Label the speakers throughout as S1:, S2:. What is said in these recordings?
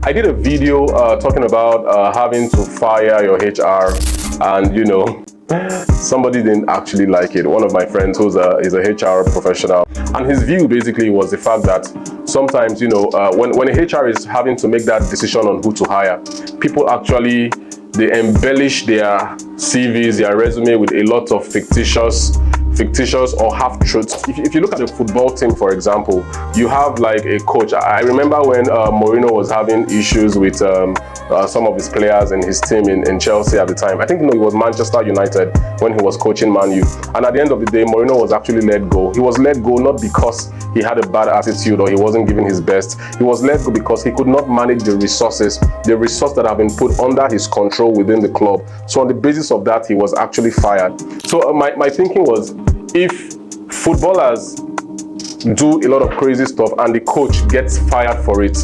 S1: I did a video talking about having to fire your HR, and somebody didn't actually like it. One of my friends who's is a HR professional, and his view basically was the fact that sometimes when a HR is having to make that decision on who to hire, people actually they embellish their CVs, their resume with a lot of fictitious or half-truths. If you look at a football team, for example, you have like a coach. I remember when Mourinho was having issues with some of his players and his team in Chelsea at the time. I think it was Manchester United when he was coaching Man U. And at the end of the day, Mourinho was actually let go. He was let go not because he had a bad attitude or he wasn't giving his best. He was let go because he could not manage the resources that have been put under his control within the club. So on the basis of that, he was actually fired. So my thinking was, if footballers do a lot of crazy stuff and the coach gets fired for it,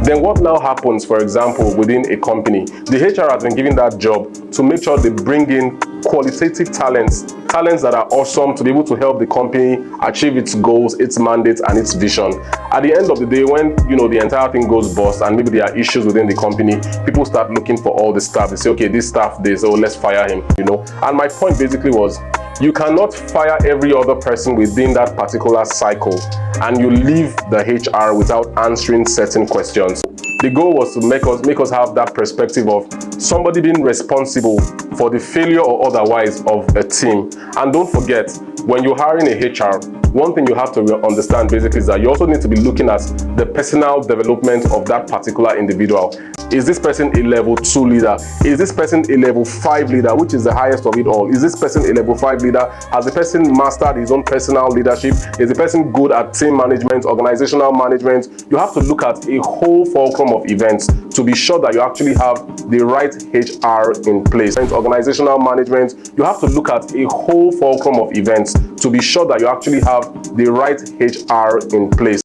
S1: then what now happens, for example, within a company? The HR has been given that job to make sure they bring in qualitative talents that are awesome to be able to help the company achieve its goals, its mandate, and its vision. At the end of the day, when the entire thing goes bust and maybe there are issues within the company, people start looking for all the staff. They say, okay, this staff, so let's fire him. And my point basically was, you cannot fire every other person within that particular cycle and you leave the HR without answering certain questions. The goal was to make us have that perspective of somebody being responsible for the failure or otherwise of a team. And don't forget, when you're hiring a HR, one thing you have to understand basically is that you also need to be looking at the personal development of that particular individual. Is this person a level 2 leader? Is this person a level 5 leader, which is the highest of it all? Is this person a level 5 leader? Has the person mastered his own personal leadership? Is the person good at team management, organizational management? You have to look at a whole fulcrum of events to be sure that you actually have the right HR in place. Organizational management, you have to look at a whole fulcrum of events to be sure that you actually have the right HR in place.